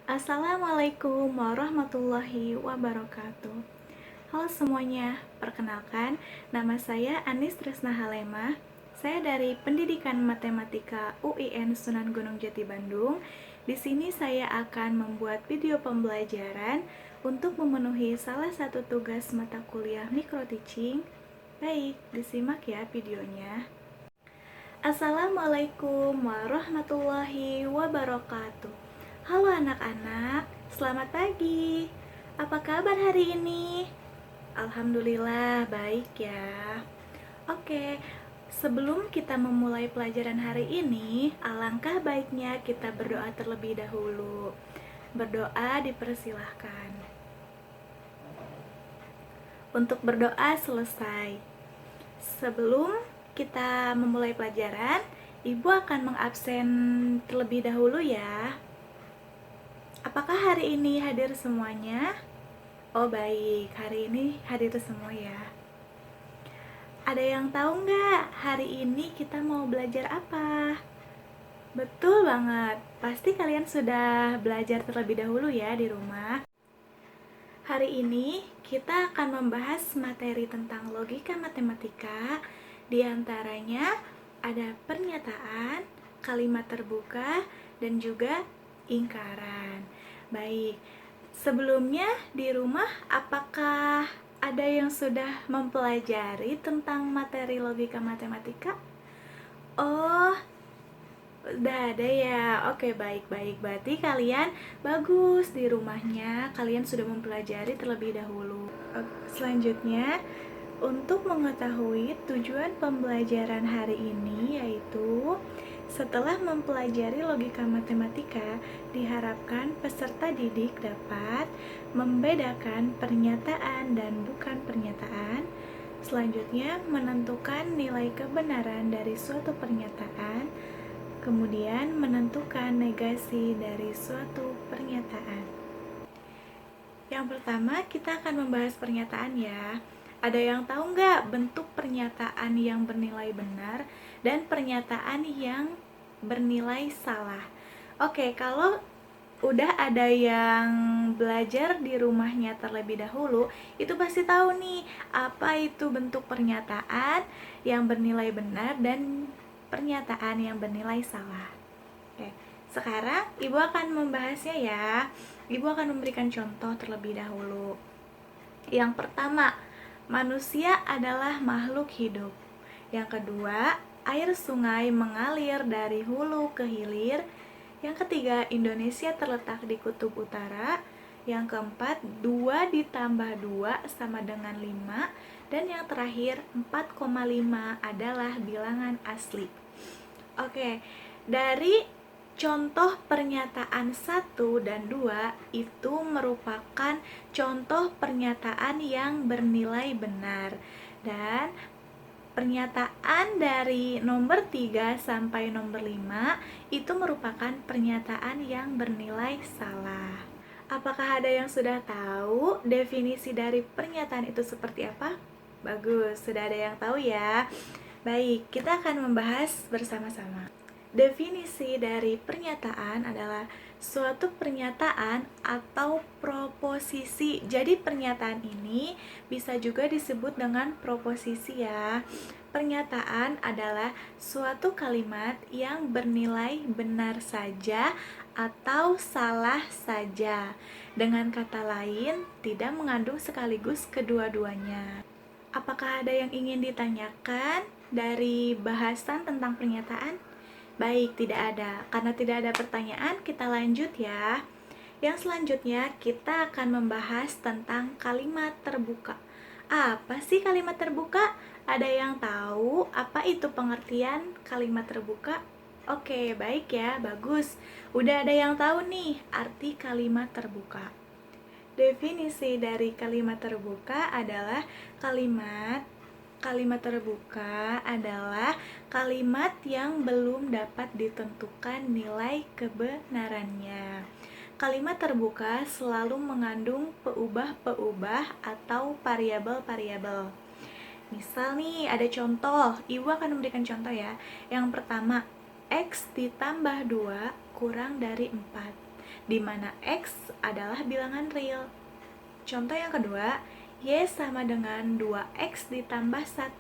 Assalamualaikum warahmatullahi wabarakatuh. Halo semuanya, perkenalkan nama saya Anis Tresna Halema. Saya dari Pendidikan Matematika UIN Sunan Gunung Jati Bandung. Di sini saya akan membuat video pembelajaran untuk memenuhi salah satu tugas mata kuliah micro teaching. Baik, disimak ya videonya. Assalamualaikum warahmatullahi wabarakatuh. Halo anak-anak, selamat pagi. Apa kabar hari ini? Alhamdulillah baik ya. Oke, sebelum kita memulai pelajaran hari ini, alangkah baiknya kita berdoa terlebih dahulu. Berdoa dipersilahkan. Untuk berdoa selesai. Sebelum kita memulai pelajaran, Ibu akan mengabsen terlebih dahulu ya. Apakah hari ini hadir semuanya? Oh baik, hari ini hadir semua ya. Ada yang tahu nggak hari ini kita mau belajar apa? Betul banget, pasti kalian sudah belajar terlebih dahulu ya di rumah. Hari ini kita akan membahas materi tentang logika matematika. Di antaranya ada pernyataan, kalimat terbuka, dan juga ingkaran. Baik, sebelumnya di rumah apakah ada yang sudah mempelajari tentang materi logika matematika? Oh, udah ada ya. Oke, baik-baik. Berarti kalian bagus di rumahnya. Kalian sudah mempelajari terlebih dahulu. Selanjutnya, untuk mengetahui tujuan pembelajaran hari ini yaitu setelah mempelajari logika matematika, diharapkan peserta didik dapat membedakan pernyataan dan bukan pernyataan. Selanjutnya, menentukan nilai kebenaran dari suatu pernyataan. Kemudian, menentukan negasi dari suatu pernyataan. Yang pertama, kita akan membahas pernyataan ya. Ada yang tahu nggak bentuk pernyataan yang bernilai benar dan pernyataan yang bernilai salah? Oke, kalau udah ada yang belajar di rumahnya terlebih dahulu, itu pasti tahu nih apa itu bentuk pernyataan yang bernilai benar dan pernyataan yang bernilai salah. Oke, sekarang Ibu akan membahasnya ya. Ibu akan memberikan contoh terlebih dahulu. Yang pertama, manusia adalah makhluk hidup. Yang kedua, air sungai mengalir dari hulu ke hilir. Yang ketiga, Indonesia terletak di kutub utara. Yang keempat, 2 ditambah 2 sama dengan 5. Dan yang terakhir, 4,5 adalah bilangan asli. Oke, dari contoh pernyataan 1 dan 2 itu merupakan contoh pernyataan yang bernilai benar. Dan pernyataan dari nomor 3 sampai nomor 5 itu merupakan pernyataan yang bernilai salah. Apakah ada yang sudah tahu definisi dari pernyataan itu seperti apa? Bagus, sudah ada yang tahu ya. Baik, kita akan membahas bersama-sama. Definisi dari pernyataan adalah suatu pernyataan atau proposisi. Jadi pernyataan ini bisa juga disebut dengan proposisi ya. Pernyataan adalah suatu kalimat yang bernilai benar saja atau salah saja. Dengan kata lain, tidak mengandung sekaligus kedua-duanya. Apakah ada yang ingin ditanyakan dari bahasan tentang pernyataan? Baik, tidak ada. Karena tidak ada pertanyaan, kita lanjut ya. Yang selanjutnya, kita akan membahas tentang kalimat terbuka. Apa sih kalimat terbuka? Ada yang tahu apa itu pengertian kalimat terbuka? Oke, baik ya, bagus. Udah ada yang tahu nih arti kalimat terbuka. Definisi dari kalimat terbuka adalah kalimat terbuka adalah kalimat yang belum dapat ditentukan nilai kebenarannya. Kalimat terbuka selalu mengandung peubah-peubah atau variabel-variabel. Misal nih, ada contoh. Ibu akan memberikan contoh ya. Yang pertama, X ditambah 2 kurang dari 4. di mana X adalah bilangan real. Contoh yang kedua, Y sama dengan 2X ditambah 1.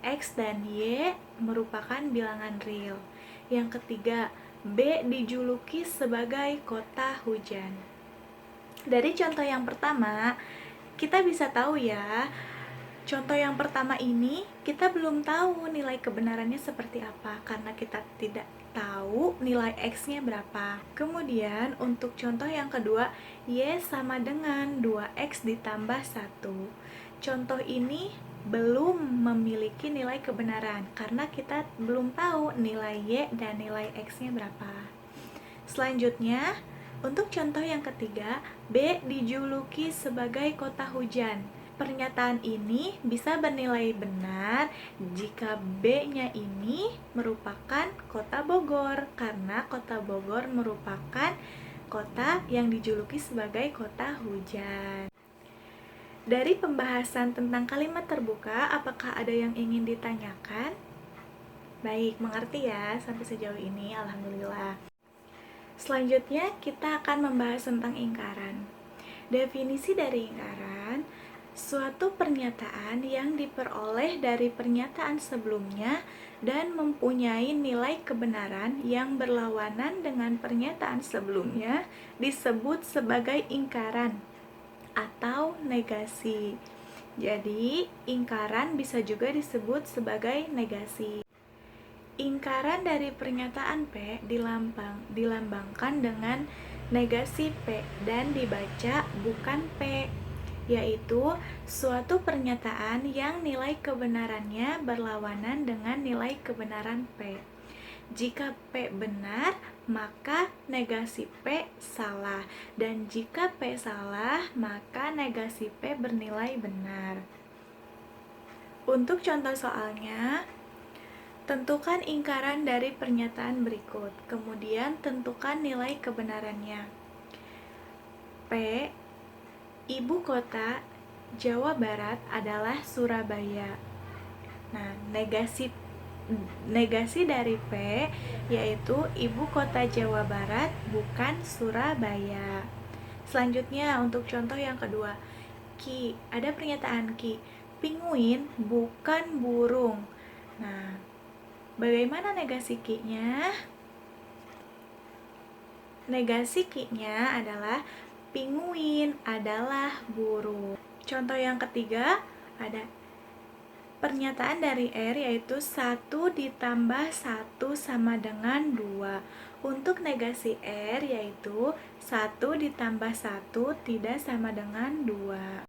X dan Y merupakan bilangan real. Yang ketiga, B dijuluki sebagai kota hujan. Dari contoh yang pertama, kita bisa tahu ya, contoh yang pertama ini kita belum tahu nilai kebenarannya seperti apa karena kita tidak tahu nilai X-nya berapa. Kemudian untuk contoh yang kedua, Y sama dengan 2X ditambah 1. Contoh ini belum memiliki nilai kebenaran karena kita belum tahu nilai Y dan nilai X-nya berapa. Selanjutnya, untuk contoh yang ketiga, B dijuluki sebagai kota hujan. Pernyataan ini bisa bernilai benar jika B-nya ini merupakan kota Bogor, karena kota Bogor merupakan kota yang dijuluki sebagai kota hujan. Dari pembahasan tentang kalimat terbuka, apakah ada yang ingin ditanyakan? Baik, mengerti ya sampai sejauh ini, alhamdulillah. Selanjutnya kita akan membahas tentang ingkaran. Definisi dari ingkaran: suatu pernyataan yang diperoleh dari pernyataan sebelumnya dan mempunyai nilai kebenaran yang berlawanan dengan pernyataan sebelumnya disebut sebagai ingkaran atau negasi. Jadi, ingkaran bisa juga disebut sebagai negasi. Ingkaran dari pernyataan P dilambangkan dengan negasi P dan dibaca bukan P, yaitu suatu pernyataan yang nilai kebenarannya berlawanan dengan nilai kebenaran P. Jika P benar, maka negasi P salah, dan jika P salah, maka negasi P bernilai benar. Untuk contoh soalnya, tentukan ingkaran dari pernyataan berikut, kemudian tentukan nilai kebenarannya. P, ibu kota Jawa Barat adalah Surabaya. Nah, negasi dari P yaitu ibu kota Jawa Barat bukan Surabaya. Selanjutnya untuk contoh yang kedua, Ki, ada pernyataan Ki, pinguin bukan burung. Nah, bagaimana negasi Ki-nya? Negasi Ki-nya adalah pinguin adalah burung. Contoh yang ketiga, ada pernyataan dari R yaitu 1 ditambah 1 sama dengan 2. Untuk negasi R yaitu 1 ditambah 1 tidak sama dengan 2.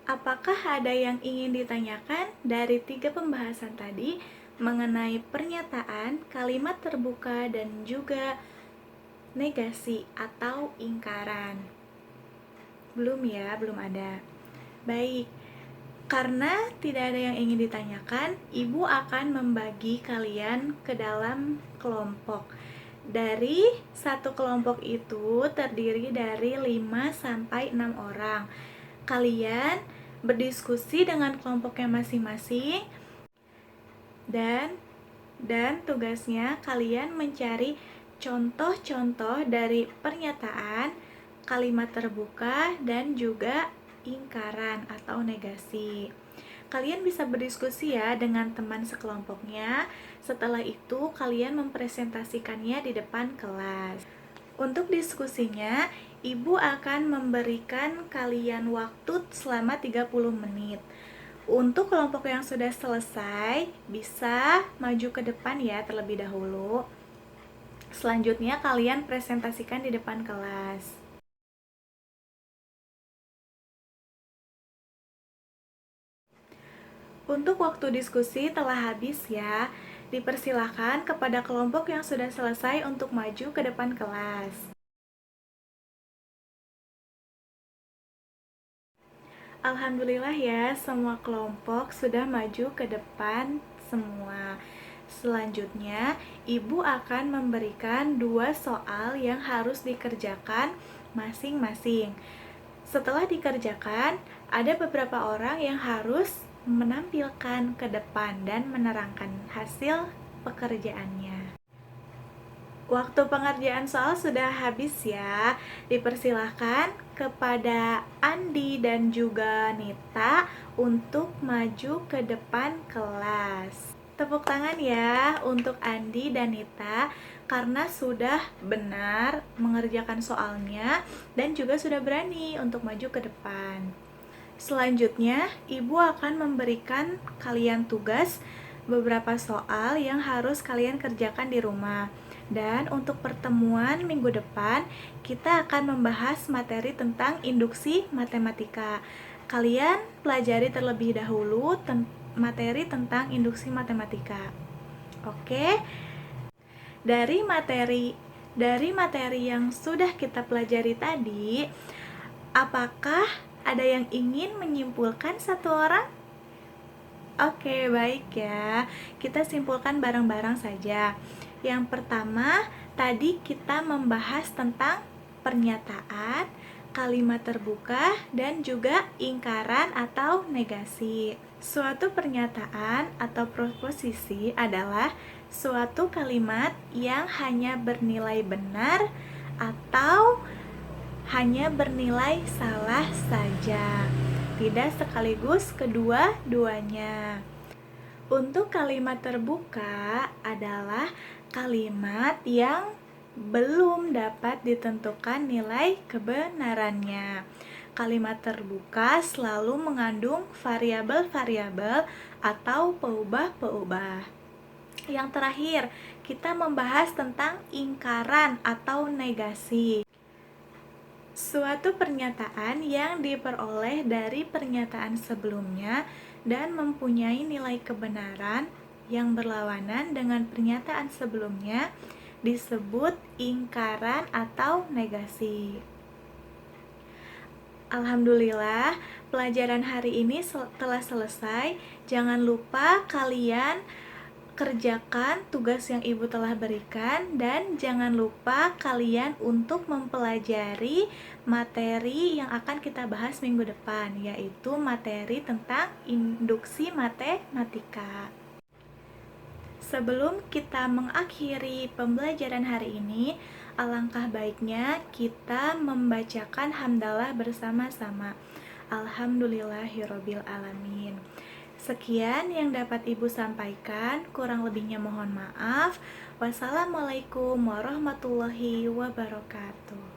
Apakah ada yang ingin ditanyakan dari 3 pembahasan tadi mengenai pernyataan, kalimat terbuka, dan juga negasi atau ingkaran? Belum ya, belum ada. Baik, karena tidak ada yang ingin ditanyakan, Ibu akan membagi kalian ke dalam kelompok. Dari satu kelompok itu terdiri dari 5 sampai 6 orang. Kalian berdiskusi dengan kelompoknya masing-masing, dan tugasnya kalian mencari contoh-contoh dari pernyataan, kalimat terbuka, dan juga ingkaran atau negasi. Kalian bisa berdiskusi ya dengan teman sekelompoknya. Setelah itu kalian mempresentasikannya di depan kelas. Untuk diskusinya, Ibu akan memberikan kalian waktu selama 30 menit. Untuk kelompok yang sudah selesai, bisa maju ke depan ya terlebih dahulu. Selanjutnya kalian presentasikan di depan kelas. Untuk waktu diskusi telah habis ya. Dipersilahkan kepada kelompok yang sudah selesai untuk maju ke depan kelas. Alhamdulillah ya, semua kelompok sudah maju ke depan semua. Selanjutnya, Ibu akan memberikan 2 soal yang harus dikerjakan masing-masing. Setelah dikerjakan, ada beberapa orang yang harus menampilkan ke depan dan menerangkan hasil pekerjaannya. Waktu pengerjaan soal sudah habis ya. Dipersilahkan kepada Andi dan juga Nita untuk maju ke depan kelas. Tepuk tangan ya untuk Andi dan Nita karena sudah benar mengerjakan soalnya dan juga sudah berani untuk maju ke depan. Selanjutnya, Ibu akan memberikan kalian tugas beberapa soal yang harus kalian kerjakan di rumah. Dan untuk pertemuan minggu depan, kita akan membahas materi tentang induksi matematika. Kalian pelajari terlebih dahulu materi tentang induksi matematika. Oke. Dari materi yang sudah kita pelajari tadi, apakah ada yang ingin menyimpulkan satu orang? Oke, baik ya. Kita simpulkan bareng-bareng saja. Yang pertama, tadi kita membahas tentang pernyataan, kalimat terbuka, dan juga ingkaran atau negasi. Suatu pernyataan atau proposisi adalah suatu kalimat yang hanya bernilai benar atau hanya bernilai salah saja, tidak sekaligus kedua-duanya. Untuk kalimat terbuka adalah kalimat yang belum dapat ditentukan nilai kebenarannya. Kalimat terbuka selalu mengandung variabel-variabel atau peubah-peubah. Yang terakhir, kita membahas tentang ingkaran atau negasi. Suatu pernyataan yang diperoleh dari pernyataan sebelumnya dan mempunyai nilai kebenaran yang berlawanan dengan pernyataan sebelumnya disebut ingkaran atau negasi. Alhamdulillah, pelajaran hari ini telah selesai. Jangan lupa kalian kerjakan tugas yang ibu telah berikan dan jangan lupa kalian untuk mempelajari materi yang akan kita bahas minggu depan, yaitu materi tentang induksi matematika. Sebelum kita mengakhiri pembelajaran hari ini, alangkah baiknya kita membacakan hamdalah bersama-sama. Alhamdulillahirabbil alamin. Sekian yang dapat Ibu sampaikan, kurang lebihnya mohon maaf. Wassalamualaikum warahmatullahi wabarakatuh.